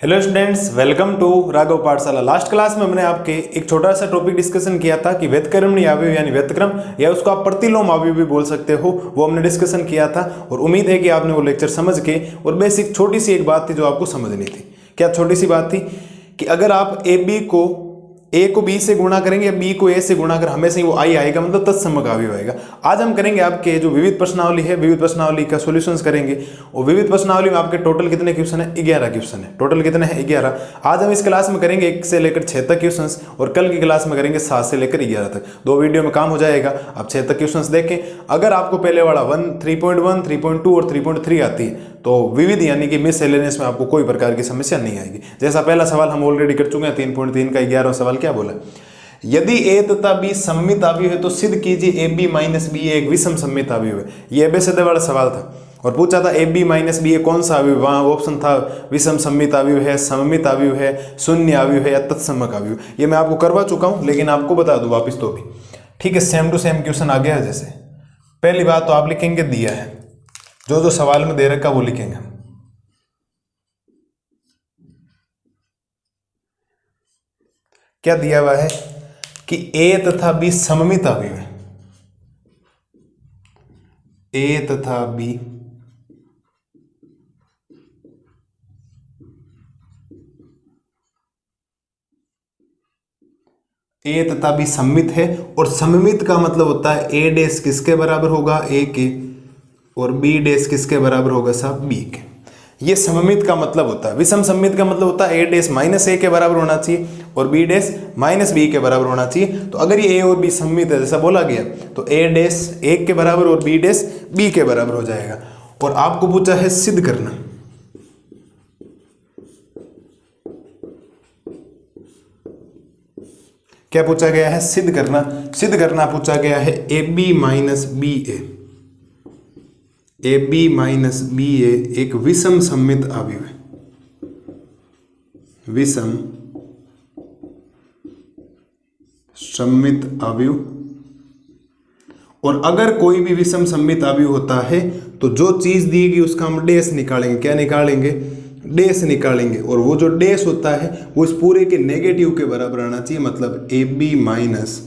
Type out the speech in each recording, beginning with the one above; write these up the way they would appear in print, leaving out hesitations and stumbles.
Hello students, welcome to Raghav Pathshala. Last class में हमने आपके एक छोटा सा टॉपिक डिस्कशन किया था कि व्यतिक्रमणीय अवयव यानी व्यतिक्रम या उसको आप प्रतिलोम अवयव भी बोल सकते हो, वो हमने डिस्कशन किया था। और उम्मीद है कि आपने वो लेक्चर समझ के और बेसिक छोटी सी एक बात थी जो आपको समझनी थी। क्या छोटी सी बात थी कि अगर आप ए को बी से गुणा करेंगे या बी को ए से गुणा कर हमेशा ही वो आई आएगा, मतलब तत्समक अवयव आएगा। आज हम करेंगे आपके जो विविध प्रश्नावली है, विविध प्रश्नावली का सॉल्यूशंस करेंगे। और विविध प्रश्नावली में आपके टोटल कितने क्वेश्चन है? 11 क्वेश्चन है। टोटल कितने हैं? 11। आज हम इस क्लास में करेंगे 1 से लेकर 6 तक क्वेश्चंस और कल की क्लास में करेंगे 7 से लेकर 11 तक। 2 वीडियो में काम हो जाएगा। आप 6 तक क्वेश्चंस देखें। अगर आपको पहले वाला 3.1, 3.2 और 3.3 आती है तो विविध यानी कि मिससेलेनियस में आपको कोई प्रकार की समस्या नहीं आएगी। जैसा पहला सवाल हम ऑलरेडी कर चुके हैं, 3.3 का 11वां सवाल क्या बोला? यदि ए तथा बी सममित अवयव है तो सिद्ध कीजिए ए बी माइनस बी एक विषम सममित अवयव है। ये एबेसिडर वाला सवाल था और पूछा था ए बी माइनस बी ए कौन सा अवयव? वहां ऑप्शन था विषम सममित अवयव है, सममित अवयव है, शून्य अवयव है या तत्समक अवयव। ये मैं आपको करवा चुका हूं, लेकिन आपको बता दूं वापिस तो भी ठीक है। सेम टू सेम क्वेश्चन आ गया है। जैसे पहली बात तो आप लिखेंगे दिया है, जो जो सवाल में दे रखा वो लिखेंगे। क्या दिया हुआ है कि ए तथा बी सममित अवयव है। ए तथा बी सममित है। और सममित का मतलब होता है ए डैश किसके बराबर होगा? ए के, और बी डैश किसके बराबर होगा? साहब बी के। ये सममित का मतलब होता है। विषम सममित का मतलब होता है ए डैश माइनस ए के बराबर होना चाहिए और बी डैश माइनस बी के बराबर होना चाहिए। तो अगर ये ए और बी सममित है जैसा बोला गया तो ए डैश 1 के बराबर और बी डैश बी के बराबर हो जाएगा। और आपको पूछा है सिद्ध करना। क्या पूछा गया है? सिद्ध करना। सिद्ध करना पूछा गया है a b minus b a b minus b a एक विषम सममित अवयव है। विषम सममित अवयव। और अगर कोई भी विषम सममित अवयव होता है तो जो चीज दी गई उसका हम डैश निकालेंगे। क्या निकालेंगे? डैश निकालेंगे। और वो जो डैश होता है वो इस पूरे के नेगेटिव के बराबर आना चाहिए। मतलब ए बी माइनस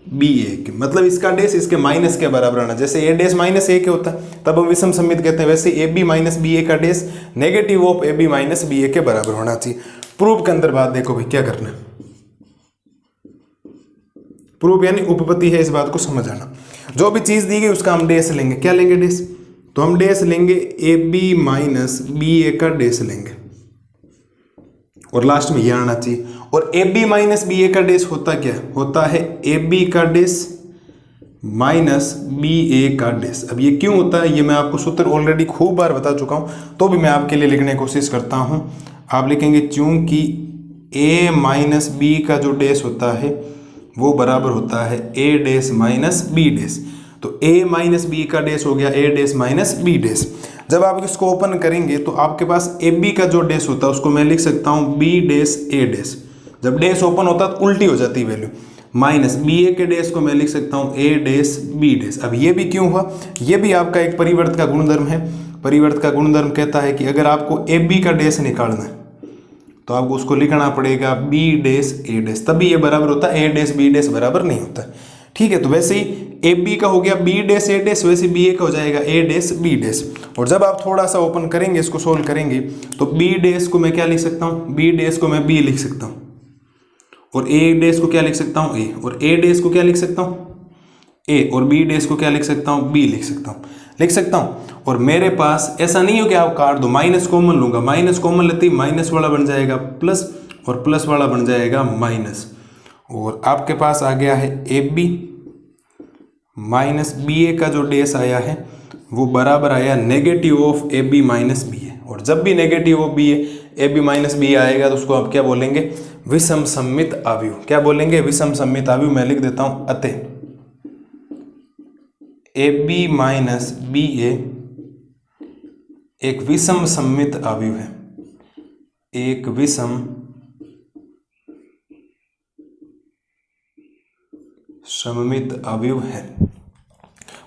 बी ए के, मतलब इसका डैश इसके माइनस के बराबर आना। जैसे ए डैश माइनस ए के होता है तब हम विषम सममित कहते हैं, वैसे a b minus b a का dash negative of a b minus b a के बराबर होना चाहिए। प्रूफ के अंदर बात देखो भाई, क्या करना है? प्रूफ यानी उपपत्ति है, इस बात को समझ आना। जो भी चीज दी गई उसका हम डैश लेंगे। क्या लेंगे? डैश। तो हम डैश लेंगे ए बी माइनस बी ए का डैश लेंगे और लास्ट में यह आना चाहिए। और ए बी माइनस बी ए का डैश होता क्या? होता है ए बी का डैश माइनस बी ए का डैश। अब ये क्यों होता है ये मैं आपको सूत्र ऑलरेडी खूब बार बता चुका हूं, तो भी मैं आपके लिए लिखने की कोशिश करता हूं। आप लिखेंगे चूंकि ए माइनस बी का जो डैश होता है वो बराबर होता है ए डैश माइनस बी डैश। तो ए माइनस बी का डैश हो गया ए डैश माइनस बी डैश। जब आप इसको ओपन करेंगे तो आपके पास ए बी का जो डैश होता है उसको मैं लिख सकता हूं बी डैश ए डैश। जब डैश ओपन होता है तो उल्टी हो जाती है वैल्यू। माइनस बी ए के डैश को मैं लिख सकता हूं ए डैश बी डैश। अब ये भी क्यों हुआ? ये भी आपका एक परिवर्त का गुणधर्म है। परिवर्त का गुणधर्म कहता है कि अगर आपको ए बी का डैश निकालना है तो आपको उसको लिखना पड़ेगा बी डैश ए डैश, तभी ये बराबर होता है। ए डैश बी डैश बराबर नहीं होता। ठीक है, तो वैसे ही ए बी का हो गया बी डैश ए डैश, वैसे बी ए का हो जाएगा ए डैश बी डैश। और जब आप थोड़ा सा ओपन करेंगे, इसको सोल्व करेंगे, तो बी डैश को मैं क्या लिख सकता हूँ? बी डैश को मैं बी लिख सकता हूँ। और ए डैश को क्या लिख सकता हूँ? ए। और ए डैश को क्या लिख सकता हूँ? ए। और बी डैश को क्या लिख सकता हूँ? बी लिख सकता हूँ। और मेरे पास ऐसा नहीं हो कि आप काट दो, माइनस कॉमन लूंगा। माइनस कॉमन लेते ही माइनस वाला बन जाएगा प्लस और प्लस वाला बन जाएगा माइनस। और आपके पास आ गया है a b minus b a का जो डैश आया है वो बराबर आया negative of a b minus b a. और जब भी negative of b a b minus b आएगा तो उसको आप क्या बोलेंगे? विषम सममित अवयव। क्या बोलेंगे? विषम सममित अवयव। मैं लिख देता हूं अतः ए बी माइनस बी ए एक विषम सममित अवयव है। एक विषम सममित अवयव है।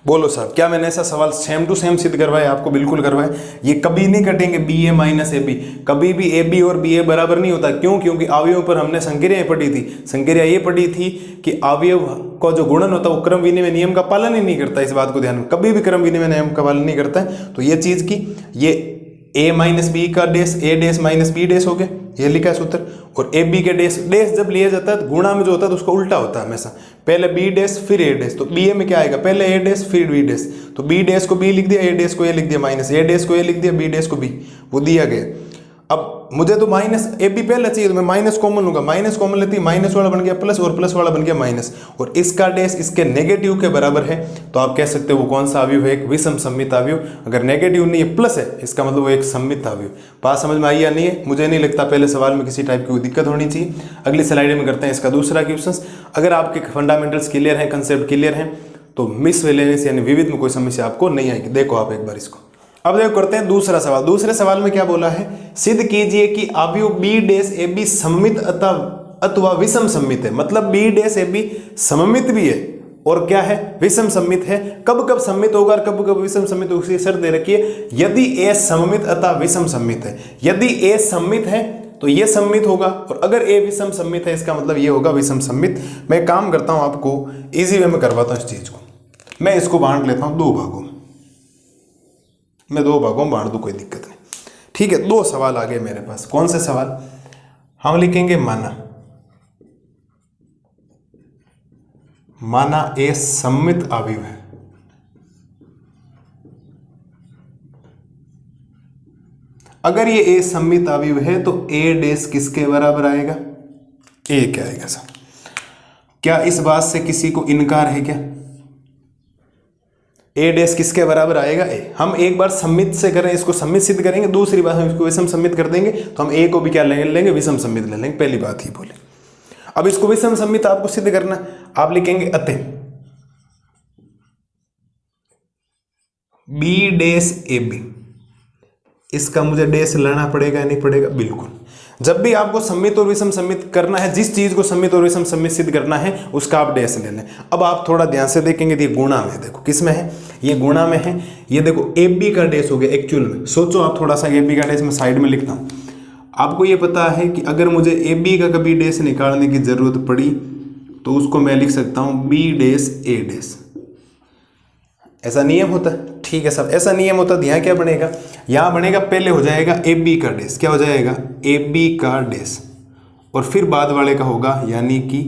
बोलो साहब, क्या मैंने ऐसा सवाल सेम टू सेम सिद्ध करवाया आपको? बिल्कुल करवाया। ये कभी नहीं कटेंगे B A minus A B, कभी भी ए बी और बी ए बराबर नहीं होता। क्यों? क्योंकि अवयव पर हमने संक्रिया पढ़ी थी। संक्रिया ये पढ़ी थी कि अवयव का जो गुणन होता है वो क्रम विनिमय नियम का पालन ही नहीं करता। इस बात को ध्यान में, कभी भी क्रम विनिमय नियम का पालन नहीं करता है। तो ये चीज की, ये ए माइनस बी का डेस ए डेस माइनस बी डेस हो गया, ये लिखा है सूत्र। और ए बी के डेस, डेस जब लिया जाता है गुणा में जो होता है तो उसका उल्टा होता है हमेशा, पहले बी डेस फिर ए डेस। तो बी ए में क्या आएगा? पहले ए डेस फिर बी डेस। तो बी डेस को बी लिख दिया, ए डेस को ए लिख दिया, माइनस ए डेस को ए लिख दिया, बी डेस को बी, वो दिया गया। अब मुझे तो माइनस ए बी पहले चाहिए तो मैं माइनस कॉमन लूंगा, माइनस कॉमन लेती, माइनस वाला बन गया प्लस और प्लस वाला बन गया माइनस। और इसका डेस इसके नेगेटिव के बराबर है, तो आप कह सकते हो वो कौन सा अवयव है? एक विषम सममित अवयव। अगर नेगेटिव नहीं है प्लस है, इसका मतलब वो एक सममित अवयव। बात समझ में आई या नहीं है? मुझे नहीं लगता पहले सवाल में किसी टाइप की कोई दिक्कत होनी चाहिए। अगली स्लाइड में करते हैं इसका दूसरा क्वेश्चन। अगर आपके फंडामेंटल्स क्लियर हैं, कंसेप्ट क्लियर हैं, तो मिस वेलेंस यानी विविध में कोई समस्या आपको नहीं आएगी। देखो आप एक बार इसको। अब देखो करते हैं दूसरा सवाल। दूसरे सवाल में क्या बोला है? सिद्ध कीजिए कि अवयव बी डेस ए बी सममित अथवा विषम सममित है। मतलब बी डेस ए बी सममित भी है और क्या है? विषम सममित है। कब कब सममित होगा और कब कब विषम सममित होगा, उसकी शर्त दे रखी है। यदि ए सममित अथवा विषम सममित है, यदि ए सममित है तो ये सममित होगा, और अगर ए विषम सममित है इसका मतलब ये होगा विषम सममित। मैं काम करता हूं, आपको इजी वे में करवाता हूं इस चीज को। मैं इसको बांट लेता हूं दो भागों में, मैं दो भागों में बांट दूं, कोई दिक्कत नहीं। ठीक है, दो सवाल आ गए मेरे पास। कौन से सवाल? हम लिखेंगे माना ए सममित अवयव है। अगर ये ए सममित अवयव है तो ए डेस किसके बराबर आएगा? ए क्या आएगा सर? क्या इस बात से किसी को इनकार है क्या? ए डेस किसके बराबर आएगा? ए। हम एक बार सम्मित से करें, इसको सम्मित सिद्ध करेंगे, दूसरी बात हम इसको विषम सम्मित कर देंगे, तो हम ए को भी क्या लेंगे? विषम सम्मित ले लेंगे। पहली बात ही बोले। अब इसको विषम सम्मित आपको सिद्ध करना, आप लिखेंगे अतः बी डेस ए बी। इसका मुझे डेस लाना पड़ेगा नहीं पड़ेगा? बिल्कुल। जब भी आपको सम्मित और विषम सम्मित करना है, जिस चीज को सम्मित और विषम सम्मित सिद्ध करना है उसका आप डेस ले लें। अब आप थोड़ा ध्यान से देखेंगे तो ये गुणा में, देखो किस में है? ये गुणा में है। ये देखो ए बी का डेस हो गया एक्चुअल में। सोचो आप थोड़ा सा, ए बी का डेस मैं साइड में लिखता हूँ। आपको ये पता है कि अगर मुझे ए बी का कभी डेस निकालने की जरूरत पड़ी तो उसको मैं लिख सकता हूँ बी डेस ए डेस। ऐसा नियम होता है। ठीक है सब, ऐसा नियम होता है। यहाँ क्या बनेगा? यहाँ बनेगा पहले हो जाएगा ए बी का डेस। क्या हो जाएगा? ए बी का डेस, और फिर बाद वाले का होगा यानी कि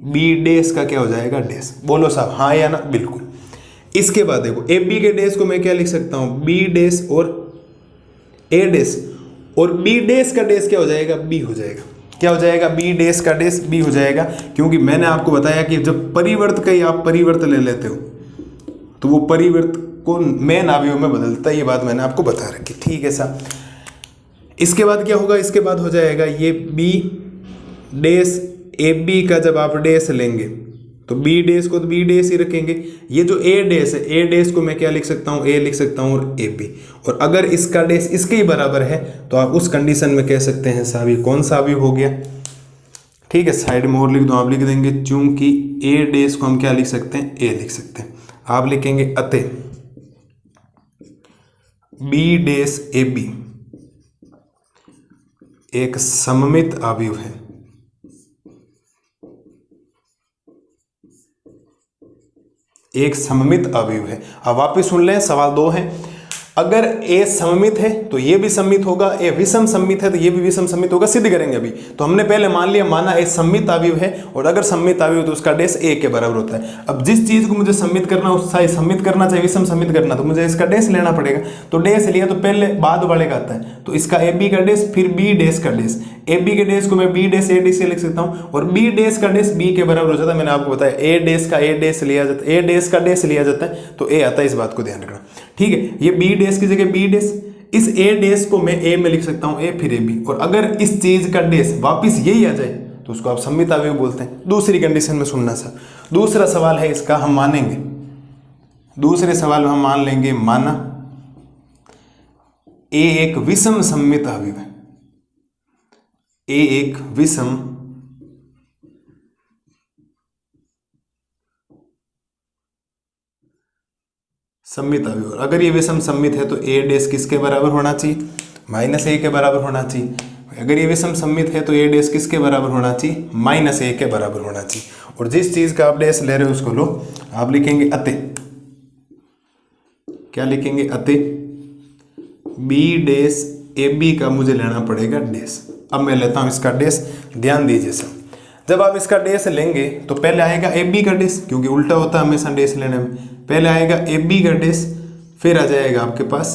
बी डेस का क्या हो जाएगा? डेस। बोलो साहब हाँ या ना? बिल्कुल। इसके बाद देखो ए बी के डेस को मैं क्या लिख सकता हूँ? बी डेस और ए डेस, और बी डेस का डेस क्या हो जाएगा? बी हो जाएगा। क्या हो जाएगा? बी डेस का डेस बी हो जाएगा। क्योंकि मैंने आपको बताया कि जब परिवर्त का ही आप परिवर्त ले लेते हो तो वो परिवर्त को मेन अवयव में बदलता है। ये बात मैंने आपको बता रखी। ठीक है साहब। इसके बाद क्या होगा? इसके बाद हो जाएगा ये बी डेस ए बी का जब आप डेस लेंगे तो बी डेस को तो बी डेस ही रखेंगे। ये जो ए डेस है, ए डेस को मैं क्या लिख सकता हूँ? ए लिख सकता हूँ और ए बी। और अगर इसका डेस इसके ही बराबर है तो आप उस कंडीशन में कह सकते हैं साहब ये कौन सा अवयव हो गया? ठीक है, साइड में और लिख दो, आप लिख देंगे चूंकि ए डेस को हम क्या लिख सकते हैं? ए लिख सकते हैं। आप लिखेंगे अतः बी डेस ए बी एक सममित अवयव है। एक सममित अवयव है। अब वापिस सुन लें, सवाल 2 है। अगर ए सममित है तो ये भी सममित होगा, ए विषम सममित है तो ये भी विषम सममित होगा। सिद्ध करेंगे अभी। तो हमने पहले मान लिया, माना ए सममित अवयव है, और अगर सममित अवयव तो उसका डेस ए के बराबर होता है। अब जिस चीज को मुझे सममित करना, उसका सममित करना चाहिए विषम सममित करना, तो मुझे इसका डेस लेना पड़ेगा। तो डेस लिया तो पहले बाद वाले का आता है, तो इसका ए बी का डेस फिर बी डेस का डेस। ए बी के डेस को मैं बी डेस ए डी से लिख सकता हूँ, और बी डेस का डेस बी के बराबर हो जाता है। मैंने आपको बताया ए डेस का ए डेस लिया जाता है, ए डेस का डेस लिया जाता है तो ए आता है। इस बात को ध्यान रखना। ठीक है, ये बी डेस की जगह बी डेस, इस ए डेस को मैं ए में लिख सकता हूं ए फिर ए बी। और अगर इस चीज का डेस वापिस यही आ जाए तो उसको आप सममित अवयव बोलते हैं। दूसरी कंडीशन में सुनना सर, दूसरा सवाल है इसका हम मानेंगे, दूसरे सवाल में हम मान लेंगे माना ए एक विषम सममित अवयव है। ए एक विषम सममित अवयव। अगर ये विषम सममित है तो ए डैश किसके बराबर होना चाहिए, -a के बराबर होना चाहिए। अगर ये विषम सममित है तो ए डैश किसके बराबर होना चाहिए, -a के बराबर होना चाहिए। और जिस चीज का आप डैश ले रहे हो उसको लो, आप लिखेंगे अतः, क्या लिखेंगे, अतः बी डैश ए बी का मुझे लेना पड़ेगा डैश। अब मैं लेता हूं इसका डैश, ध्यान दीजिए सर। जब आप इसका डैश लेंगे तो पहले आएगा ए बी का डैश, क्योंकि उल्टा होता है हमेशा डैश लेने में। पहले आएगा ए बी का डैश, फिर आ जाएगा आपके पास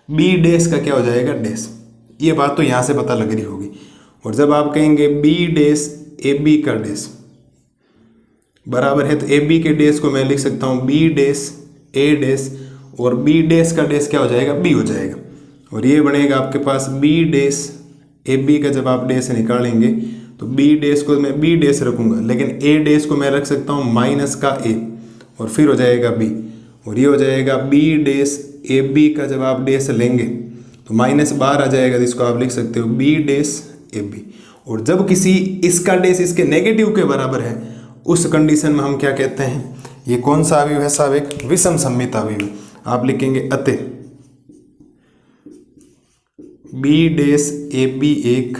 बी डैश का क्या हो जाएगा, डैश। ये बात तो यहाँ से पता लग रही होगी। और जब आप कहेंगे बी डैश ए बी का डैश बराबर है, तो ए बी के डैश को मैं लिख सकता हूँ बी डैश ए डैश, और बी डैश का डैश क्या हो जाएगा, बी हो जाएगा। और ये बनेगा आपके पास बी डैश ए बी का, जब आप डैश निकालेंगे तो बी डैश को मैं बी डैश रखूंगा, लेकिन ए डैश को मैं रख सकता हूँ माइनस का ए, और फिर हो जाएगा बी। और ये हो जाएगा बी डैश ए बी का, जब आप डैश लेंगे तो माइनस बाहर आ जाएगा, जिसको आप लिख सकते हो बी डैश ए बी। और जब किसी इसका डैश इसके नेगेटिव के बराबर है, उस कंडीशन में हम क्या कहते हैं, ये कौन सा अवयव है साहब, एक विषम सममित अवयव। आप लिखेंगे अतः बी डैश ए बी एक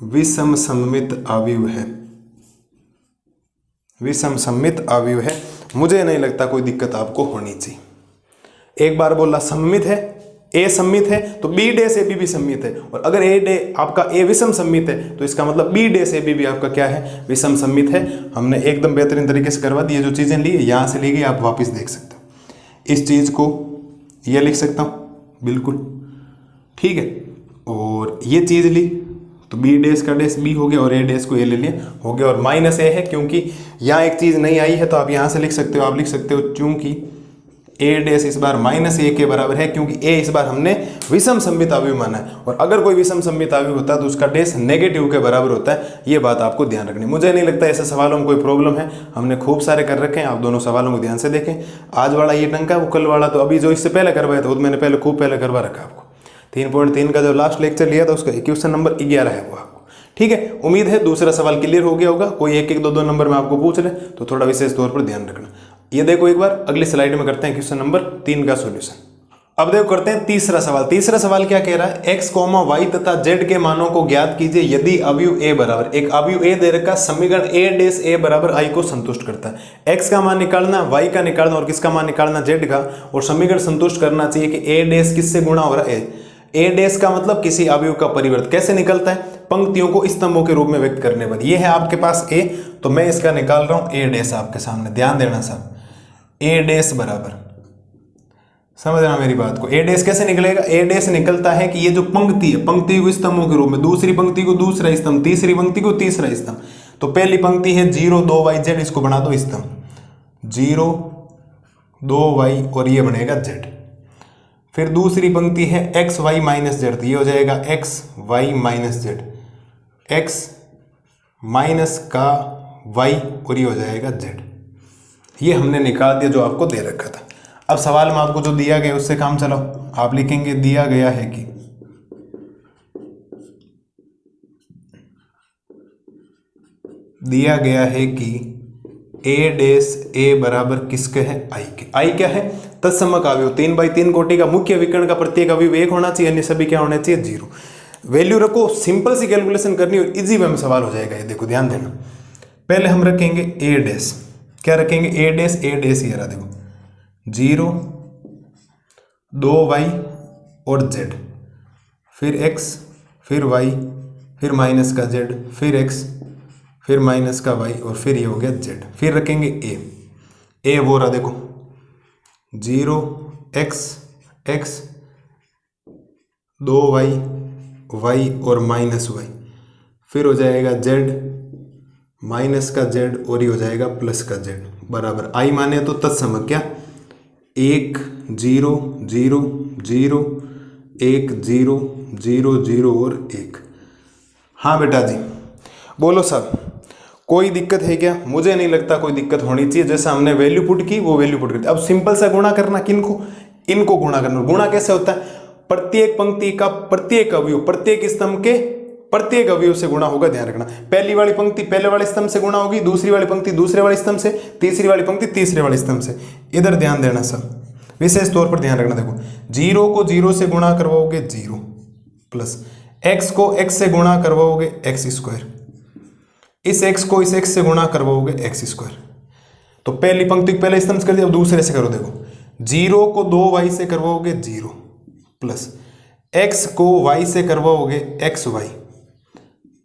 विषम सममित अवयव है, विषम सममित अवयव है। मुझे नहीं लगता कोई दिक्कत आपको होनी चाहिए। एक बार बोला सममित है, ए सममित है तो बी डैश ए बी भी सममित है। और अगर ए डे आपका ए विषम सममित है तो इसका मतलब बी डैश ए बी भी आपका क्या है, विषम सममित है। हमने एकदम बेहतरीन तरीके से करवा दी। ये जो चीज़ें ली है यहाँ से ली गई, आप वापस देख सकते हो। इस चीज़ को ये लिख सकता हूँ, बिल्कुल ठीक है। और ये चीज़ ली तो बी डैश का डैश बी हो गया, और ए डैश को ए ले लिया, हो गया। और माइनस ए है क्योंकि यहाँ एक चीज़ नहीं आई है, तो आप यहाँ से लिख सकते हो, आप लिख सकते हो चूंकि ए डैश इस बार -a के बराबर है, क्योंकि a इस बार हमने विषम सममित अवयव माना है। और अगर कोई विषम सममित अवयव होता है तो उसका डैश नेगेटिव के बराबर होता है। ये बात आपको ध्यान रखनी। मुझे नहीं लगता ऐसे सवालों में कोई प्रॉब्लम है, हमने खूब सारे कर रखे हैं। आप दोनों सवालों को ध्यान से देखें। आज वाला ये टंका, वो कल वाला तो अभी जो इससे पहले करवाया था वो मैंने पहले खूब पहले करवा रखा आपको। 3.3 का जो लास्ट लेक्चर लिया था उसका क्वेश्चन नंबर 11 है वो आपको, ठीक है। उम्मीद है दूसरा सवाल क्लियर हो गया होगा। कोई एक एक दो नंबर में आपको पूछ ले तो थोड़ा विशेष तौर पर ध्यान रखना। ये देखो एक बार अगली स्लाइड में करते हैं क्वेश्चन नंबर 3 का सॉल्यूशन। अब देखो करते हैं तीसरा सवाल। तीसरा सवाल क्या कह रहा है, x, y तथा z के मानों को ज्ञात कीजिए यदि अवयव a बराबर, एक अवयव a दे रखा, समीकरण a डैश a बराबर i को संतुष्ट करता है। x का मान निकालना, y का निकालना और किसका मान निकालना, z का। और समीकरण संतुष्ट करना चाहिए कि a डैश किससे गुणा हो रहा है, a डैश का मतलब किसी अवयव का परिवर्त कैसे निकलता है, पंक्तियों को स्तंभों के रूप में व्यक्त करने पर। ये है आपके पास a, तो मैं इसका निकाल रहा हूं a डैश आपके सामने, ध्यान देना साहब। a डैश बराबर, समझना मेरी बात को, a डैश कैसे निकलेगा, a डैश निकलता है कि ये जो पंक्ति है, पंक्ति को स्तंभों के रूप में, दूसरी पंक्ति को दूसरा स्तंभ, तीसरी पंक्ति को तीसरा स्तंभ। तो पहली पंक्ति है 0 2 y z, इसको बना दो स्तंभ 0 2 y और ये बनेगा z। फिर दूसरी पंक्ति है x y माइनस z, ये हो जाएगा x y minus z, x minus का y और ये हो जाएगा z। ये हमने निकाल दिया जो आपको दे रखा था। अब सवाल में आपको जो दिया गया उससे काम चलाओ। आप लिखेंगे दिया गया है कि a डैश a बराबर किसके है, i के। i क्या है, तत्समक अवयव, 3/3 कोटि का मुख्य विकर्ण का प्रत्येक अवयव 1 होना चाहिए, अन्य सभी क्या होने चाहिए, 0। वैल्यू रखो, सिंपल सी कैलकुलेशन करनी और इजी वे में सवाल हो जाएगा। ये देखो ध्यान देना। पहले हम रखेंगे a डैश, क्या रखेंगे, a डैश ये रहा देखो 0 2 y और z, फिर x फिर y फिर माइनस का z, फिर x फिर माइनस का y और फिर ये हो गया z। फिर रखेंगे a वो रहा देखो 0 x x 2 y और माइनस y, फिर हो जाएगा z माइनस का z और ये हो जाएगा प्लस का z बराबर i माने तो तत्समक क्या 1 0 0 0 1 0 0 0 और 1। हाँ बेटा जी बोलो साहब, कोई दिक्कत है क्या? मुझे नहीं लगता कोई दिक्कत होनी चाहिए। जैसा हमने वैल्यू पुट की वो वैल्यू पुट करते। अब सिंपल सा गुणा करना, किनको, इनको गुणा करना। गुणा कैसे होता है, प्रत्येक पंक्ति का प्रत्येक अवयव प्रत्येक स्तंभ के प्रत्येक अवयव से गुणा होगा, ध्यान रखना। पहली वाली पंक्ति पहले वाले स्तंभ से गुणा होगी, दूसरी वाली पंक्ति दूसरे वाले स्तंभ से, तीसरी वाली पंक्ति तीसरे वाले स्तंभ से। इधर ध्यान देना सब, विशेष तौर पर ध्यान रखना। देखो 0 को 0 से गुणा करवाओगे 0 प्लस x को x से गुणा करवाओगे x स्क्वायर, इस x को इस x से गुणा करवाओगे x स्क्वायर। तो पहली पंक्ति पहले स्तंभ से कर दिया, अब दूसरे से करो। देखो 0 को 2y से करवाओगे 0 प्लस x को y से करवाओगे xy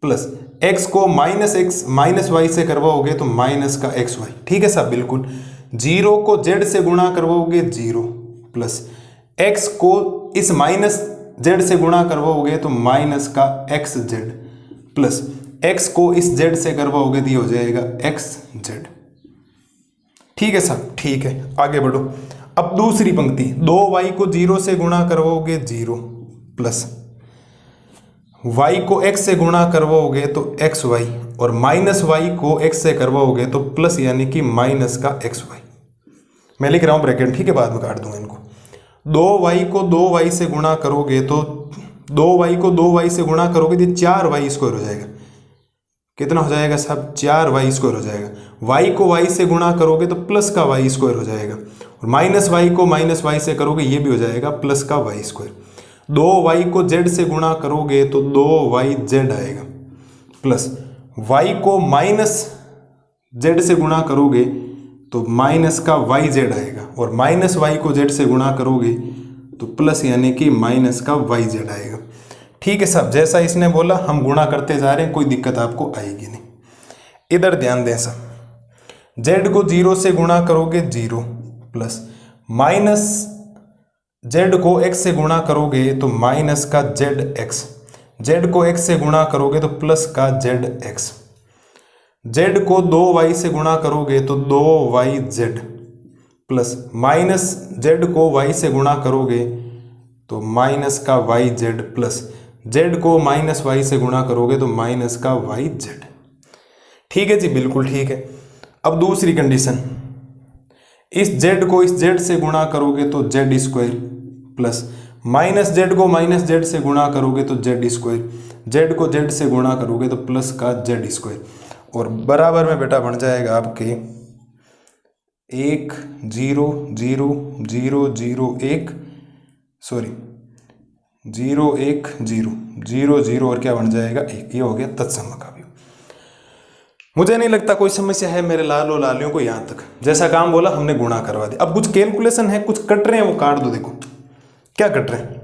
प्लस x को माइनस y से करवाओगे तो माइनस का xy। ठीक है साहब, बिल्कुल। 0 को z से गुणा करवाओगे 0 प्लस x को इस माइनस z से गुणा करवाओगे तो माइनस का xz प्लस x को इस z से करवाओगे तो ये हो जाएगा xz। ठीक है साहब, ठीक है, आगे बढ़ो। अब दूसरी पंक्ति 2y को 0 से गुणा करवाओगे 0 प्लस y को x से गुणा करवाओगे तो xy और माइनस y को x से करवाओगे तो प्लस यानी कि माइनस का xy। मैं लिख रहा हूं ब्रैकेट, ठीक है, बाद में काट दूंगा इनको। 2y को 2y से गुणा करोगे तो 2y को 2y से गुणा करोगे तो 4y स्क्वायर हो जाएगा। कितना हो जाएगा साहब? 4y स्क्वायर हो जाएगा। y को y से गुणा करोगे तो प्लस का y स्क्वायर हो जाएगा और माइनस y को माइनस y से करोगे ये भी हो जाएगा प्लस का y स्क्वायर। 2y को z से गुणा करोगे तो 2yz आएगा प्लस y को माइनस z से गुणा करोगे तो माइनस का yz आएगा और माइनस y को z से गुणा करोगे तो प्लस यानी कि माइनस का yz आएगा। ठीक है साहब, जैसा इसने बोला हम गुणा करते जा रहे हैं, कोई दिक्कत आपको आएगी नहीं। इधर ध्यान दें साहब, z को 0 से गुणा करोगे 0 प्लस माइनस z को x से गुणा करोगे तो माइनस का zx, z को x से गुणा करोगे तो प्लस का zx, z को 2y से गुणा करोगे तो 2yz प्लस माइनस z को y से गुणा करोगे तो माइनस का yz प्लस z को माइनस y से गुणा करोगे तो माइनस का yz। ठीक है जी, बिल्कुल ठीक है। अब दूसरी कंडीशन, इस z को इस z से गुणा करोगे तो z square plus minus z को माइनस z से गुणा करोगे तो z स्क्वायर, z को z से गुणा करोगे तो प्लस का z स्क्वायर और बराबर में बेटा बन जाएगा आपके 1 0 0 0 0 1 सॉरी 0 1 0 0 0 और क्या बन जाएगा 1। ये हो गया तत्सम का व्यू। मुझे नहीं लगता कोई समस्या है मेरे लालों लालियों को यहाँ तक। जैसा काम बोला हमने गुणा करवा दिया। अब कुछ कैलकुलेशन है, कुछ कट रहे हैं, वो काट दो। देखो क्या कट रहे हैं,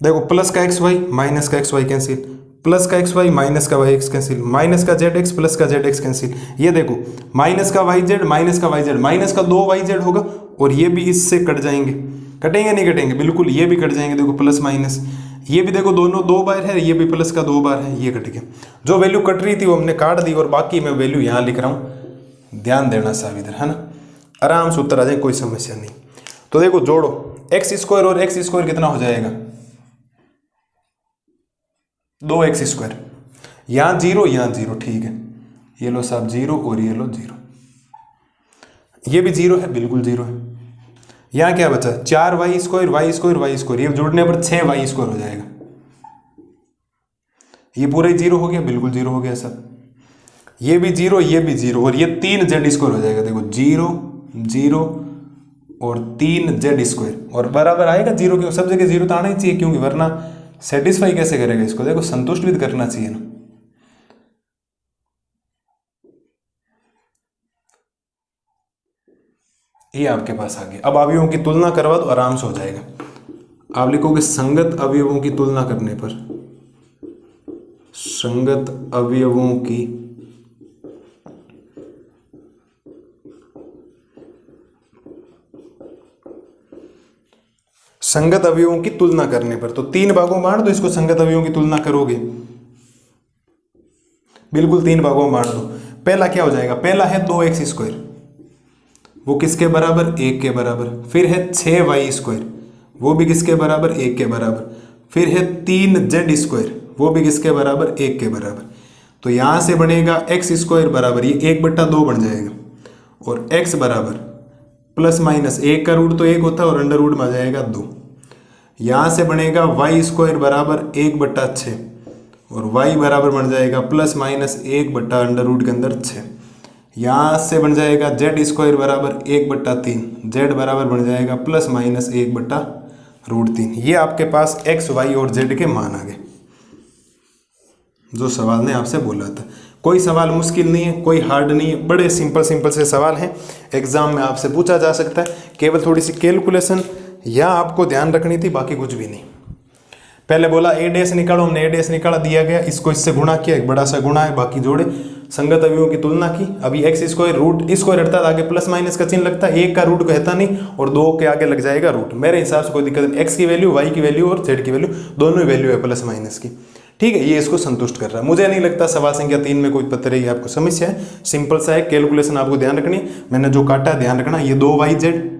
देखो प्लस का एक्स वाई माइनस का एक्स वाई कैंसिल, प्लस का एक्स वाई माइनस का वाई एक्स कैंसिल, माइनस का जेड एक्स प्लस का जेड एक्स कैंसिल। ये देखो माइनस का वाई जेड माइनस का वाई जेड, माइनस का 2 वाई जेड होगा और ये भी इससे कट जाएंगे। कटेंगे नहीं कटेंगे, बिल्कुल ये भी कट जाएंगे। देखो प्लस माइनस, ये भी देखो दोनों 2 बार है, ये भी प्लस का 2 बार है, ये कट गया। जो वैल्यू कट रही थी वो हमने काट दी और बाकी मैं वैल्यू यहाँ लिख रहा हूँ। ध्यान देना साहब इधर, है ना, आराम से उत्तर आ जाए, कोई समस्या नहीं। तो देखो जोड़ो, एक्स स्क्वायर और एक्स स्क्वायर कितना हो जाएगा 2x स्क्वायर, यहाँ 0 यहाँ 0। ठीक है, ये लो साहब 0 और ये लो 0, ये भी 0 है, बिल्कुल 0 है। यहाँ क्या बचा 4y square y square y square, ये जोड़ने पर 6y स्क्वायर हो जाएगा। ये पूरा ही 0 हो गया, बिल्कुल 0 हो गया सर। ये भी 0 ये भी 0 और ये 3z स्क्वायर हो जाएगा। देखो 0 0 और 3z स्क्वायर और बराबर आएगा 0 के, सब जगह 0 तो आना ही चाहिए, क्योंकि वरना सेटिस्फाई कैसे करेगा इसको। देखो संतुष्ट भी करना चाहिए ना। ये आपके पास आ गया। अब अवयवों की तुलना करवा तो आराम से हो जाएगा। आप लिखोगे संगत अवयवों की तुलना करने पर, संगत अवयवों की संगत अवयवों की तुलना करने पर, तो 3 भागों में बांट दो इसको। संगत अवयवों की तुलना करोगे बिल्कुल 3 भागों में बांट दो। पहला क्या हो जाएगा, पहला है 2x स्क्वायर, वो किसके बराबर 1 के बराबर। फिर है 6y स्क्वायर, वो भी किसके बराबर 1 के बराबर। फिर है 3z स्क्वायर, वो भी किसके बराबर 1 के बराबर। तो यहां से बनेगा x स्क्वायर बराबर ये 1/2 बन जाएगा और x बराबर प्लस माइनस 1 का रूट तो 1 होता है और अंडर रूट में आ जाएगा 2। यहां से बनेगा y स्क्वायर बराबर 1/6 और y बराबर बन जाएगा प्लस माइनस 1/√, के अंदर 6। यहाँ से बन जाएगा z² बराबर 1/3, z बराबर बन जाएगा प्लस माइनस 1/√3। ये आपके पास x, y और z के मान आ गए जो सवाल ने आपसे बोला था। कोई सवाल मुश्किल नहीं है, कोई हार्ड नहीं है, बड़े सिंपल से सवाल हैं, एग्जाम में आपसे पूछा जा सकता है। केवल थोड़ी सी कैलकुलेशन यहाँ आपको ध्यान रखनी थी, बाकी कुछ भी नहीं। पहले बोला a डैश निकालो, हमने a डैश निकाला, दिया गया, इसको इससे गुणा किया, एक बड़ा सा गुणा है, बाकी जोड़े, संगत अवयवों की तुलना की। अभी x² रूट स्क्वायर हटता है, आगे प्लस माइनस का चिन्ह लगता है, 1 का रूट कहता नहीं और 2 के आगे लग जाएगा रूट। मेरे हिसाब से कोई दिक्कत नहीं, x की वैल्यू, y की वैल्यू और z की वैल्यू दोनों ही वैल्यू है प्लस माइनस की। ठीक है, ये इसको संतुष्ट कर रहा है। मुझे नहीं लगता सवाल संख्या 3 में कोई पता रही आपको समस्या है, सिंपल सा है। कैलकुलेशन आपको ध्यान रखनी है, मैंने जो काटा है ध्यान रखना। ये 2yz,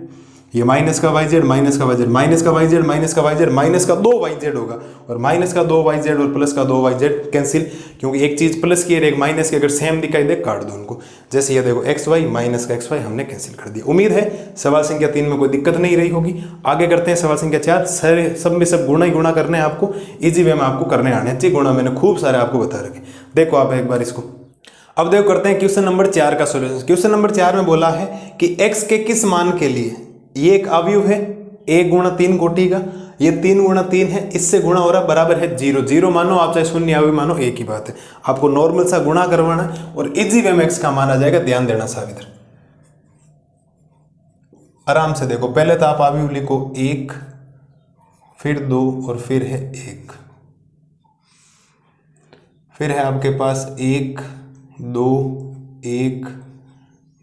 ये माइनस का yz, माइनस का yz, माइनस का yz, माइनस का yz, माइनस का 2yz होगा, और माइनस का 2yz और प्लस का 2yz कैंसिल, क्योंकि एक चीज प्लस की और एक माइनस की अगर सेम दिखाई दे काट दो उनको। जैसे ये देखो xy, माइनस का xy हमने कैंसिल कर दिया। उम्मीद है सवाल संख्या 3 में कोई दिक्कत नहीं रही होगी। आगे करते हैं सवाल संख्या 4। सारे सब में सब गुणा ही गुणा करने हैं आपको, इजी वे में आपको करने आने चाहिए। गुणा मैंने खूब सारे आपको बता रखे, देखो आप एक बार इसको। अब देखो करते हैं क्वेश्चन नंबर 4 का सोल्यूशन। क्वेश्चन नंबर 4 में बोला है कि x के किस मान के लिए, ये एक अवयव है 1 गुणा 3 कोटि का, ये 3 गुणा 3 है, इससे गुणा हो रहा बराबर है 0। 0 मानो आप चाहे शून्य अवयव मानो, एक ही बात है। आपको नॉर्मल सा गुणा करवाना है और इजी वे में x का मान आ जाएगा। ध्यान देना साहब, इधर आराम से देखो। पहले तो आप अवयव लिखो 1, फिर 2 और फिर है 1, फिर है आपके पास 1 2 1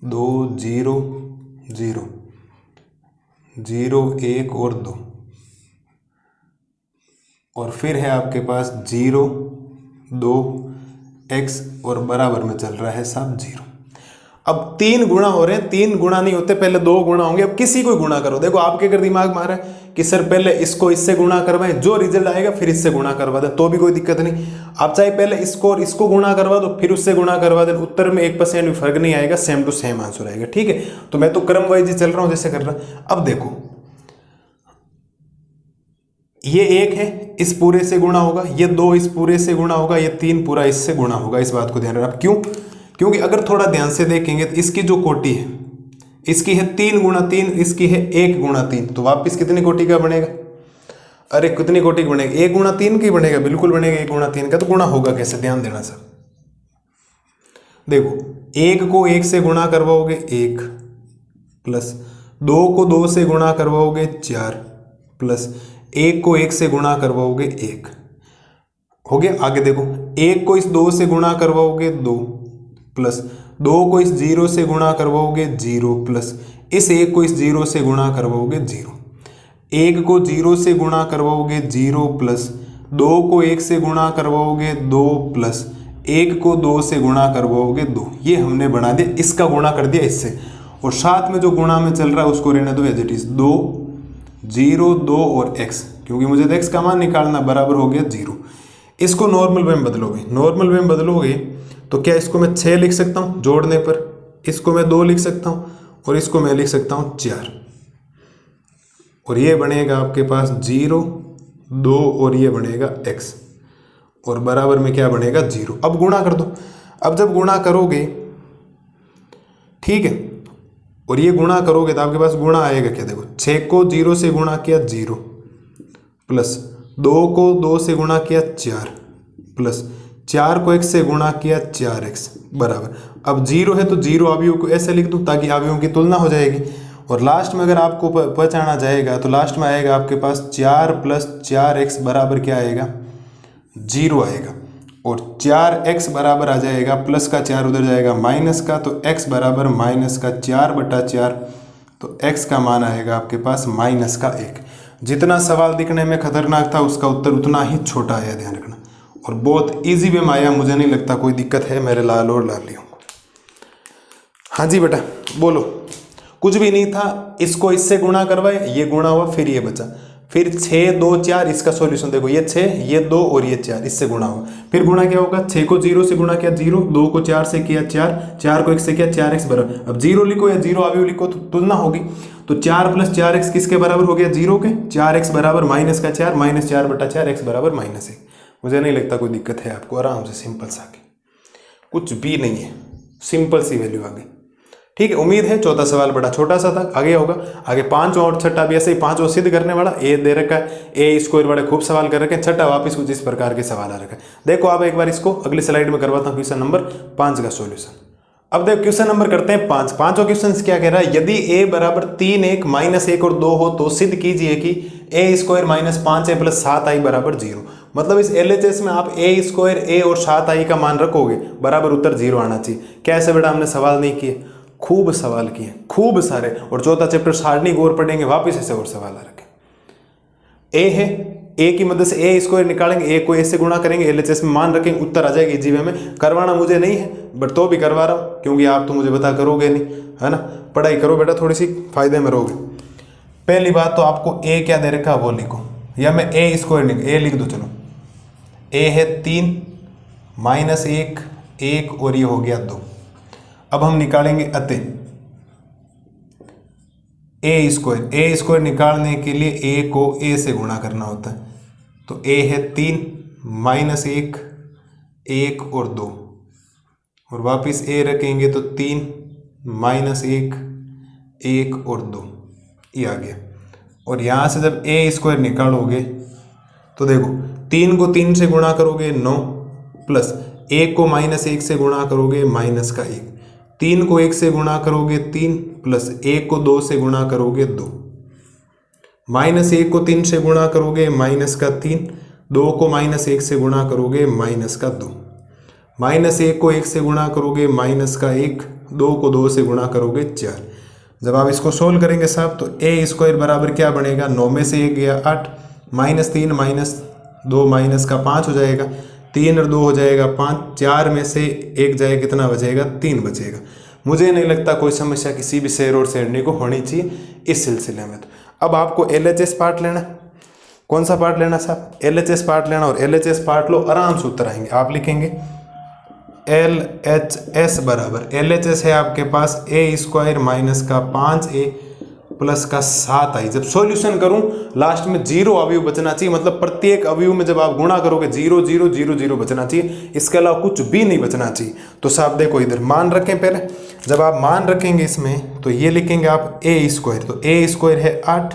2 0 0 0 1 और 2, और फिर है आपके पास 0 2 x और बराबर में चल रहा है साहब 0। अब 3 गुणा हो रहे हैं, 3 गुणा नहीं होते, पहले 2 गुणा होंगे। अब किसी को गुणा करो, देखो आपके अगर दिमाग में आ रहा है कि सर पहले इसको इससे गुणा करवाएं, जो रिजल्ट आएगा फिर इससे गुणा करवा दे, तो भी कोई दिक्कत नहीं। आप चाहे पहले इसको और इसको गुणा करवा दो, फिर उससे गुणा करवा दे, उत्तर में 1% भी फर्क नहीं आएगा, सेम टू सेम आंसर आएगा। ठीक है, तो मैं तो क्रम वाइज ही चल रहा हूं जैसे कर रहा। अब देखो ये 1 है, इस पूरे से गुणा होगा, ये 2 इस पूरे से गुणा होगा, ये 3 पूरा इससे गुणा होगा। इस बात को ध्यान रखना। क्यों? क्योंकि अगर थोड़ा ध्यान से देखेंगे तो इसकी जो कोटि है, इसकी है 3 गुणा 3, इसकी है 1 गुणा 3, तो वापिस कितनी कोटि का बनेगा? अरे कितनी कोटि का बनेगा? 1 गुणा 3 की बनेगा, बिल्कुल बनेगा 1 गुणा 3 का। तो गुणा होगा कैसे, ध्यान देना सर। देखो 1 को 1 से गुणा करवाओगे 1, प्लस 2 को 2 से गुणा करवाओगे 4, प्लस 1 को 1 से गुणा करवाओगे 1, हो गया। आगे देखो 1 को इस 2 से गुणा करवाओगे 2, प्लस 2 को इस 0 से गुणा करवाओगे 0, प्लस इस 1 को इस 0 से गुणा करवाओगे 0। 1 को 0 से गुणा करवाओगे 0, प्लस 2 को 1 से गुणा करवाओगे 2, प्लस 1 को 2 से गुणा करवाओगे 2। ये हमने बना दिया, इसका गुणा कर दिया इससे, और साथ में जो गुणा में चल रहा है उसको रहने दो एज इट इज। 2 0 2 और x, क्योंकि मुझे तो x का मान निकालना, बराबर हो गया 0। इसको नॉर्मल वे में बदलोगे, नॉर्मल वे में बदलोगे तो क्या इसको मैं 6 लिख सकता हूँ जोड़ने पर, इसको मैं 2 लिख सकता हूँ, और इसको मैं लिख सकता हूँ 4, और ये बनेगा आपके पास 0 2 और ये बनेगा x, और बराबर में क्या बनेगा 0। अब गुणा कर दो। अब जब गुणा करोगे, ठीक है, और ये गुणा करोगे तो आपके पास गुणा आएगा क्या? देखो 6 को 0 से गुणा किया 0, प्लस 2 को 2 से गुणा किया 4, प्लस 4 को 1 से गुणा किया 4x, बराबर। अब 0 है तो 0 अवयव को ऐसे लिख दूँ ताकि अवयवों की तुलना हो जाएगी, और लास्ट में अगर आपको पहचाना जाएगा तो लास्ट में आएगा आपके पास 4 प्लस 4x बराबर क्या आएगा? 0 आएगा, और 4x बराबर आ जाएगा, प्लस का 4 उधर जाएगा माइनस का, तो x बराबर माइनस का 4/4, तो x का मान आएगा आपके पास माइनस का 1। जितना सवाल दिखने में खतरनाक था उसका उत्तर उतना ही छोटा आया, ध्यान रखना, और बहुत इजी वे में आया। मुझे नहीं लगता कोई दिक्कत है मेरे लाल और लालियों को। हाँ जी बेटा बोलो। कुछ भी नहीं था, इसको इससे गुणा करवाए, ये गुणा हुआ, फिर ये बचा, फिर 6 2 4, इसका सॉल्यूशन देखो, ये 6 ये 2 और ये 4, इससे गुणा हुआ, फिर गुणा क्या होगा? 6 को 0 से गुणा किया 0, 2 को 4 से किया 4, 4 को 1 से किया 4x बराबर। अब 0 लिखो या 0 अवयव लिखो तो तुलना होगी, तो 4 प्लस 4x किसके बराबर हो गया? 0 के। 4x बराबर माइनस का 4, माइनस 4/4, x बराबर -1, मुझे नहीं लगता कोई दिक्कत है आपको, आराम से सिंपल सा आगे, कुछ भी नहीं है, सिंपल सी वैल्यू आ गई। ठीक है, उम्मीद है चौथा सवाल बड़ा छोटा सा था, आगे होगा आगे 5 और छठा भी ऐसे ही 5 और सिद्ध करने वाला ए दे रखा है, ए स्क्वायर वाले खूब सवाल कर रखे हैं, छठा वापस कुछ इस प्रकार के सवाल आ रखा है। देखो आप एक बार इसको अगली स्लाइड में करवाता हूँ क्वेश्चन नंबर 5 का सॉल्यूशन। अब देखो क्वेश्चन नंबर करते हैं 5। पांचों क्वेश्चन क्या कह रहा है, यदि a बराबर 3 1 माइनस 1 और 2 हो तो सिद्ध कीजिए कि a square minus 5a plus 7i बराबर 0। मतलब इस LHS में आप a स्क्वायर a और 7i का मान रखोगे, बराबर उत्तर 0 आना चाहिए। कैसे बेटा, हमने सवाल नहीं किए, खूब सवाल किए, खूब सारे, और चौथा चैप्टर सारणी गौर पढ़ेंगे, वापिस ऐसे और सवाल आ रखे। ए है, ए की मदद से ए स्क्वायर निकालेंगे, ए को ए से गुणा करेंगे, LHS में मान रखेंगे, उत्तर आ जाएगी इजी वे में। करवाना मुझे नहीं है बट तो भी करवा रहा हूँ, क्योंकि आप तो मुझे बता करोगे नहीं, है ना। पढ़ाई करो बेटा, थोड़ी सी फायदे में रहोगे। पहली बात तो आपको ए क्या दे रखा वो लिखो, या मैं ए स्क्वायर ए लिख दो, चलो ए है 3 माइनस 1 और ये हो गया 2। अब हम निकालेंगे अतः ए स्क्वायर निकालने के लिए ए को ए से गुणा करना होता है, तो ए है 3 माइनस 1 और 2, और वापिस ए रखेंगे तो 3 माइनस 1 और 2, ये आ गया। और यहाँ से जब ए स्क्वायर निकालोगे तो देखो 3 को 3 से गुणा करोगे 9, प्लस 1 को माइनस 1 से गुणा करोगे माइनस का 1, 3 को 1 से गुणा करोगे 3, प्लस 1 को 2 से गुणा करोगे 2, माइनस 1 को 3 से गुणा करोगे माइनस का 3, 2 को माइनस 1 से गुणा करोगे माइनस का 2, माइनस 1 को 1 से गुणा करोगे माइनस का 1, 2 को 2 से गुणा करोगे 4। जब आप इसको सोल्व करेंगे साहब तो ए स्क्वायर बराबर क्या बनेगा, 9 में से 1 गया 8, माइनस 3 माइनस 2 माइनस का 5 हो जाएगा, 3 और 2 हो जाएगा 5, 4 में से 1 जाए कितना बचेगा, 3 बचेगा। मुझे नहीं लगता कोई समस्या किसी भी शेर और शेरनी को होनी चाहिए इस सिलसिले में। तो अब आपको LHS पार्ट लेना, कौन सा पार्ट लेना साहब, LHS पार्ट लेना, और LHS पार्ट लो, आराम से उत्तर आएंगे। आप लिखेंगे LHS बराबर, LHS है आपके पास ए स्क्वायर माइनस का 5a प्लस का 7i। जब सॉल्यूशन करूं लास्ट में 0 अवयव बचना चाहिए, मतलब प्रत्येक अवयव में जब आप गुणा करोगे 0 0 0 0 बचना चाहिए, इसके अलावा कुछ भी नहीं बचना चाहिए। तो साहब देखो इधर मान रखें, पहले जब आप मान रखेंगे इसमें तो ये लिखेंगे आप ए स्क्वायर, तो ए स्क्वायर है 8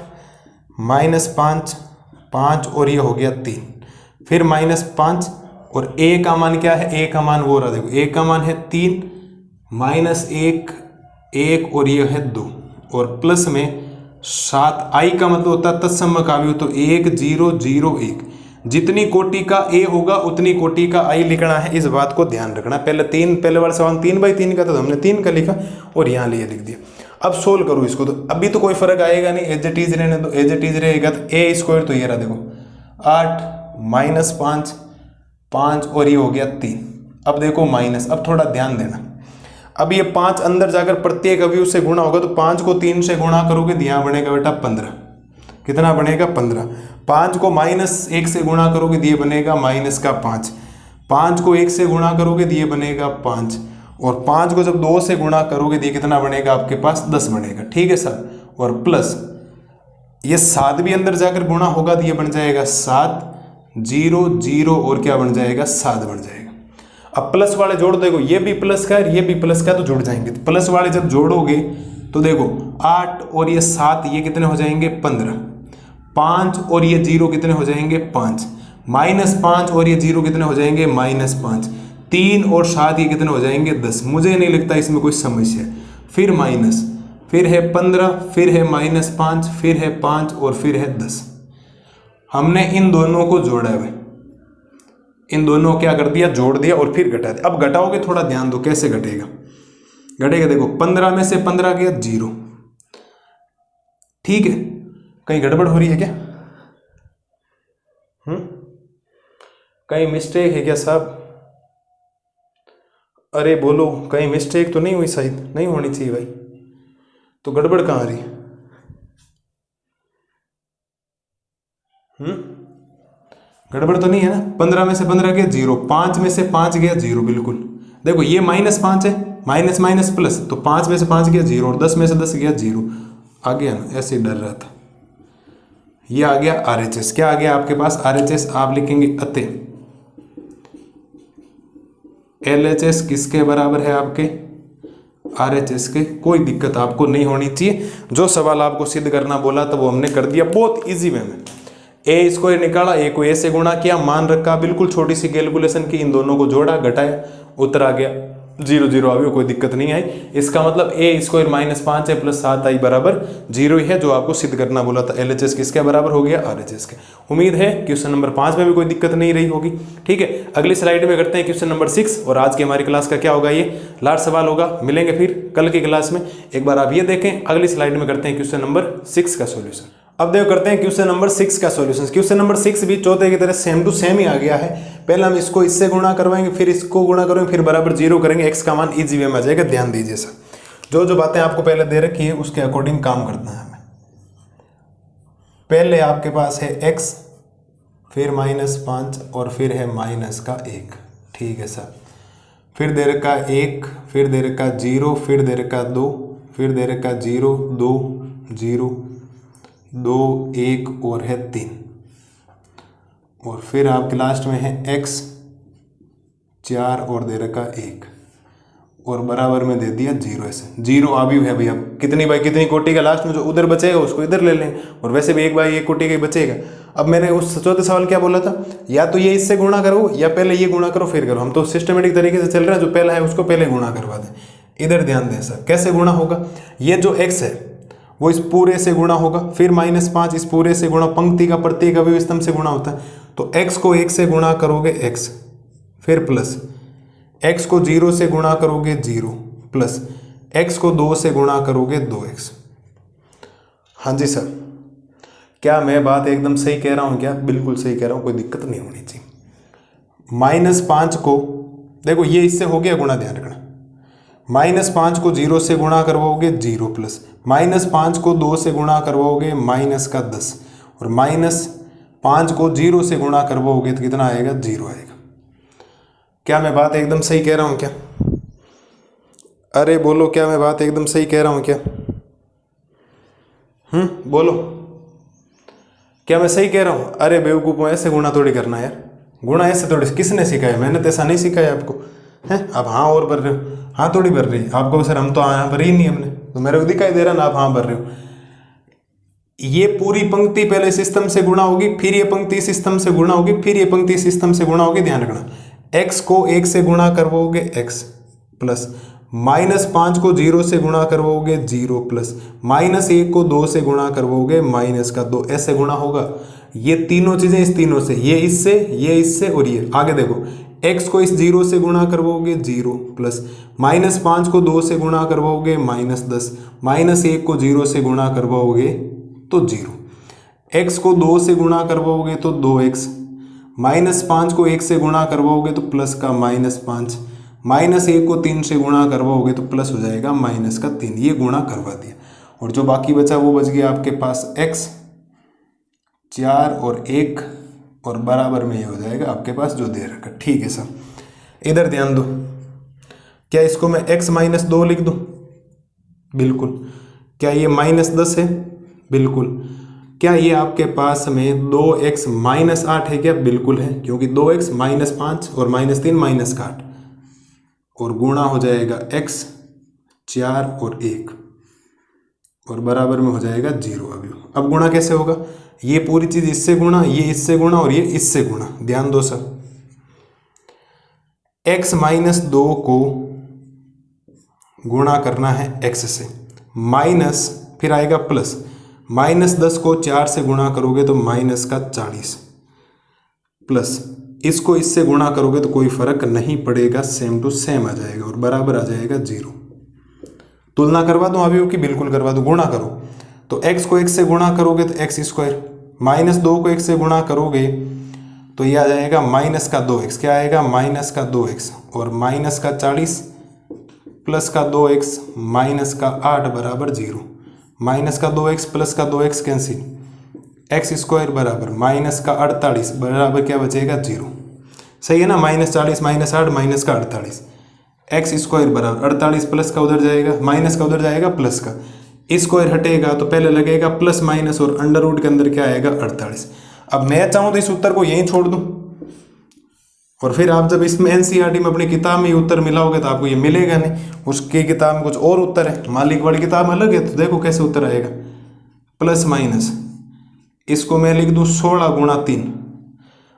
माइनस 5 और ये हो गया 3, फिर माइनस 5, और ए का मान क्या है, ए का मान वो रहा, देखो ए का मान है 3 माइनस 1 और ये है 2, और प्लस में 7, आई का मतलब होता है तत्समक अवयव, तो 1 0 0 1, जितनी कोटि का ए होगा उतनी कोटि का आई लिखना है, इस बात को ध्यान रखना। पहले वाला सवाल 3/3 का था, तो हमने 3 का लिखा और यहाँ लिए लिख दिया। अब सोल्व करो इसको, तो अभी तो कोई फर्क आएगा नहीं, एज इट इज रहने दो, एज इट इज रहेगा। तो ए स्क्वायर तो ये रहा देखो 8 माइनस 5 और ये हो गया 3। अब देखो माइनस, अब थोड़ा ध्यान देना, अब ये 5 अंदर जाकर प्रत्येक अवयव से गुणा होगा, तो 5 को 3 से गुणा करोगे तो यहाँ बनेगा बेटा 15, कितना बनेगा 15। 5 को माइनस 1 से गुणा करोगे दिए बनेगा माइनस का 5, 5 को 1 से गुणा करोगे दिए बनेगा 5, और 5 को जब 2 से गुणा करोगे दिए कितना बनेगा आपके पास 10 बनेगा, ठीक है सर। और प्लस ये 7 भी अंदर जाकर गुणा होगा तो ये बन जाएगा 7 0 0 और क्या बन जाएगा 7 बन जाएगा। अब प्लस वाले जोड़ देखो, ये भी प्लस का है ये भी प्लस का, तो जुड़ जाएंगे। तो प्लस वाले जब जोड़ोगे तो देखो 8 और ये 7 ये कितने हो जाएंगे 15, 5 और ये 0 कितने हो जाएंगे 5, माइनस 5 और ये 0 कितने हो जाएंगे -5, 3 और 7 ये कितने हो जाएंगे 10। मुझे नहीं लगता इसमें कोई समस्या है। फिर माइनस, फिर है 15, फिर है -5, फिर है 5 और फिर है 10। हमने इन दोनों को जोड़ा है, इन दोनों को क्या कर दिया जोड़ दिया और फिर घटा दिया। अब घटाओगे थोड़ा ध्यान दो कैसे घटेगा, घटेगा देखो 15 में से 15 गया 0, ठीक है। कहीं गड़बड़ हो रही है क्या, कहीं मिस्टेक है क्या साहब? अरे बोलो, कहीं मिस्टेक तो नहीं हुई? शायद नहीं होनी चाहिए भाई, तो गड़बड़ कहाँ आ रही है? गड़बड़ तो नहीं है ना। 15 में से 15 गया 0, 5 में से 5 गया 0, बिल्कुल। देखो ये -5 है, माइनस माइनस प्लस, तो 5 में से 5 गया 0 और 10 में से 10 गया 0, आ गया ना। ऐसे ही डर रहा था। ये आ गया RHS। क्या आ गया आपके पास RHS? आप लिखेंगे अतः LHS किसके बराबर है आपके RHS के। कोई दिक्कत आपको नहीं होनी चाहिए। जो सवाल आपको सिद्ध करना बोला था वो हमने कर दिया बहुत इजी वे में। ए स्क्वायर निकाला, ए को ए से गुणा किया, मान रखा, बिल्कुल छोटी सी कैलकुलेशन की, इन दोनों को जोड़ा, घटाया, उत्तर आ गया 0 0 आ गया, कोई दिक्कत नहीं आई। इसका मतलब ए स्क्वायर -5 है प्लस 7i बराबर 0 ही है, जो आपको सिद्ध करना बोला था। LHS किसके बराबर हो गया RHS के। उम्मीद है क्वेश्चन नंबर 5 में भी कोई दिक्कत नहीं रही होगी। ठीक है, अगली स्लाइड में करते हैं क्वेश्चन नंबर 6 और आज की हमारी क्लास का क्या होगा, ये लास्ट सवाल होगा। मिलेंगे फिर कल की क्लास में। एक बार आप ये देखें, अगली स्लाइड में करते हैं क्वेश्चन नंबर 6 का सोल्यूशन। अब देखो करते हैं क्वेश्चन नंबर 6 का सॉल्यूशन। क्वेश्चन नंबर 6 भी चौथे की तरह सेम टू सेम ही आ गया है। पहले हम इसको इससे गुणा करवाएंगे, फिर इसको गुणा करेंगे, फिर बराबर 0 करेंगे, x का मान इजी वे में आ जाएगा। ध्यान दीजिए सर, जो जो बातें आपको पहले दे रखी है उसके अकॉर्डिंग काम करना है हमें। पहले आपके पास है x, फिर -5 और फिर है -1। ठीक है सर। फिर दे रखा 1, फिर दे रखा 0, फिर दे रखा 2, फिर दे रखा 0 2 0 2 1 और है 3, और फिर आपके लास्ट में है x 4 और दे रखा 1 और बराबर में दे दिया 0। ऐसे 0 आ भी है भैया, कितनी बाई कितनी कोटि का लास्ट में जो उधर बचेगा उसको इधर ले लें, और वैसे भी 1 बाई 1 कोटि का ही बचेगा। अब मैंने उस चौथे सवाल क्या बोला था, या तो ये इससे गुणा करो या पहले ये गुणा करो फिर करो। हम तो सिस्टमेटिक तरीके से चल रहे हैं, जो पहला है उसको पहले गुणा करवा दें। इधर ध्यान दें सर, कैसे गुणा होगा, ये जो x है वो इस पूरे से गुणा होगा, फिर -5 इस पूरे से गुणा, पंक्ति का प्रत्येक अवयव स्तंभ से गुणा होता है। तो x को 1 से गुणा करोगे x, फिर प्लस x को 0 से गुणा करोगे 0, प्लस x को 2 से गुणा करोगे 2x। हाँ जी सर, क्या मैं बात एकदम सही कह रहा हूँ क्या? बिल्कुल सही कह रहा हूँ, कोई दिक्कत नहीं होनी चाहिए। -5 को देखो ये इससे हो गया गुणा, ध्यान रखना। -5 को 0 से गुणा करवाओगे 0, प्लस -5 को 2 से गुणा करवाओगे -10, और -5 को 0 से गुणा करवाओगे तो कितना आएगा? 0 आएगा। क्या मैं बात एकदम सही कह रहा हूँ क्या? अरे बोलो, क्या मैं बात एकदम सही कह रहा हूँ क्या? बोलो, क्या मैं सही कह रहा हूँ? अरे बेवकूफ़, ऐसे गुणा थोड़ी करना यार, गुणा ऐसे थोड़ी, किसने सिखाया? मैंने तो ऐसा नहीं सिखाया आपको हैं। आप हाँ और भर रहे हो, हाँ थोड़ी भर रही आपको सर, हम तो हाँ भर ही नहीं, हमने तो मेरे को दिखाई दे रहा ना आप हाँ भर रहे हो। ये पूरी पंक्ति पहले सिस्टम से गुणा होगी, फिर ये पंक्ति सिस्टम से गुणा होगी, फिर ये पंक्ति सिस्टम से गुणा होगी। ध्यान रखना, x को 1 से गुणा करवाओगे x, प्लस -5 को 0 से गुणा करवाओगे 0, प्लस -1 को 2 से गुणा करवाओगे -2। ऐसे गुणा होगा। ये तीनों चीजें इस तीनों से, ये इससे और ये आगे देखो, x को इस 0 से गुणा करवाओगे 0, प्लस -5 को 2 से गुणा करवाओगे -10, -1 को 0 से गुणा करवाओगे तो 0, x को 2 से गुणा करवाओगे तो 2x, -5 को 1 से गुणा करवाओगे तो प्लस का -5, -1 को 3 से गुणा करवाओगे तो प्लस हो जाएगा -3। ये गुणा करवा दिया, और जो बाकी बचा वो बच गया आपके पास x 4 और 1, और बराबर में ये हो जाएगा आपके पास जो दे रखा। ठीक है सर, इधर ध्यान दो, क्या इसको मैं x -2 लिख दूं? बिल्कुल। क्या ये -10 है? बिल्कुल। क्या ये आपके पास में 2x -8 है क्या? बिल्कुल है, क्योंकि 2x -5 और -3 -8, और गुणा हो जाएगा x 4 और 1, और बराबर में हो जाएगा 0 अभी। अब गुणा कैसे होगा? ये पूरी चीज इससे गुणा, ये इससे गुणा, और ये इससे गुणा। ध्यान दो सर, x -2 को गुणा करना है x से, माइनस फिर आएगा प्लस, -10 को 4 से गुणा करोगे तो -40, प्लस इसको इससे गुणा करोगे तो कोई फर्क नहीं पड़ेगा, सेम टू सेम आ जाएगा, और बराबर आ जाएगा 0। तुलना करवा दूं अभी की? बिल्कुल करवा दूं। गुणा करो तो x को 1 से गुणा करोगे तो x², -2 को 1 से गुणा करोगे तो ये आ जाएगा -2x। क्या आएगा? -2x, और -40 प्लस का 2x -8 बराबर 0। -2x प्लस का 2x कैंसिल, x² बराबर -48 बराबर क्या बचेगा? 0। सही है ना? -40 -8 -48, x² बराबर 48 प्लस का उधर जाएगा, माइनस का उधर जाएगा, प्लस का स्क्वायर हटेगा तो पहले लगेगा प्लस माइनस, और अंडर रूट के अंदर क्या आएगा? 48। अब मैं चाहूँ तो इस उत्तर को यहीं छोड़ दूँ, और फिर आप जब इसमें एनसीईआरटी में अपनी किताब में ये उत्तर मिलाओगे तो आपको ये मिलेगा नहीं, उसकी किताब में कुछ और उत्तर है, मालिक वाली किताब में अलग है। तो देखो कैसे उत्तर आएगा, प्लस माइनस, इसको मैं लिख दूँ 16 गुणा 3।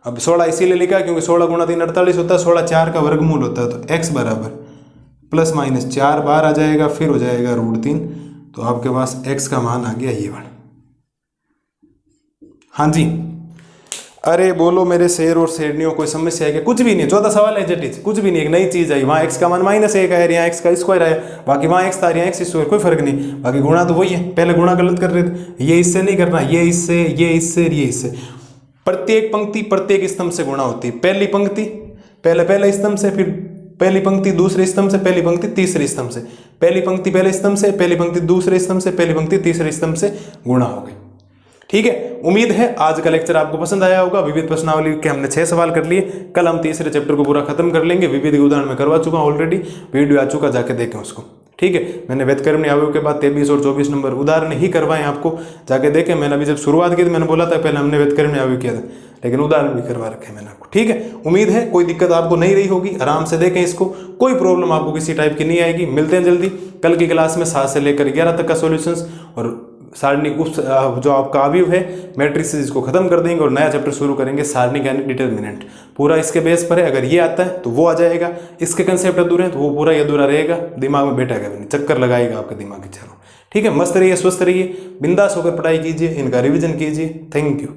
अब 16 इसीलिए लिखा क्योंकि 16 गुणा 3 48 होता है, 16 4 का वर्गमूल होता है। तो x बराबर प्लस माइनस 4 बार आ जाएगा, फिर हो जाएगा √3। तो आपके पास x का मान आ गया ये वाला। हाँ जी, अरे बोलो मेरे शेर और शेरनियों, कोई समस्या है क्या? कुछ भी नहीं, 14 सवाल है जटिल, कुछ भी नहीं, एक नई चीज आई। वहाँ x का मान -1 है, यहाँ x का स्क्वायर आया, बाकी वहाँ x था, यहाँ x स्क्वायर, कोई फर्क नहीं। बाकी गुणा तो वही है, पहले गुणा गलत कर रहे थे। ये इससे नहीं करना, ये इससे, ये इससे, ये इससे। प्रत्येक पंक्ति प्रत्येक स्तंभ से गुणा होती है। पहली पंक्ति पहले स्तंभ से, फिर पहली पंक्ति दूसरे स्तंभ से, पहली पंक्ति तीसरे स्तंभ से, पहली पंक्ति पहले स्तंभ से, पहली पंक्ति दूसरे स्तंभ से, पहली पंक्ति तीसरे स्तंभ से गुणा हो गई। ठीक है, उम्मीद है आज का लेक्चर आपको पसंद आया होगा। विविध प्रश्नावली के हमने 6 सवाल कर लिए, कल हम तीसरे चैप्टर को पूरा खत्म कर लेंगे। विविध उदाहरण में करवा चुका हूं ऑलरेडी, वीडियो आ चुका, जाके देखें उसको। ठीक है, मैंने व्युत्क्रमणी अवयव के बाद 23 और 24 नंबर उदाहरण ही करवाए आपको, जाके देखें। मैंने अभी जब शुरुआत की थी मैंने बोला था पहले हमने व्युत्क्रमणी अवयव किया था, लेकिन उदाहरण भी करवा रखे मैंने आपको। ठीक है, उम्मीद है कोई दिक्कत आपको नहीं रही होगी, आराम से देखें इसको, कोई प्रॉब्लम आपको किसी टाइप की नहीं आएगी। मिलते हैं जल्दी कल की क्लास में 7 से लेकर 11 तक का सॉल्यूशंस, और सारणी उस जो आपका अवयव है मैट्रिसेस इसको खत्म कर देंगे और नया चैप्टर शुरू करेंगे, सारणी यानी डिटर्मिनेंट। पूरा इसके बेस पर है, अगर ये आता है तो वो आ जाएगा, इसके कंसेप्ट अधूरे हैं तो वो पूरा ही अधूरा रहेगा, दिमाग में बैठेगा भी नहीं, चक्कर लगाएगा आपके दिमाग के चारों। ठीक है, मस्त रहिए, स्वस्थ रहिए, बिंदास होकर पढ़ाई कीजिए, इनका रिवीजन कीजिए। Thank you.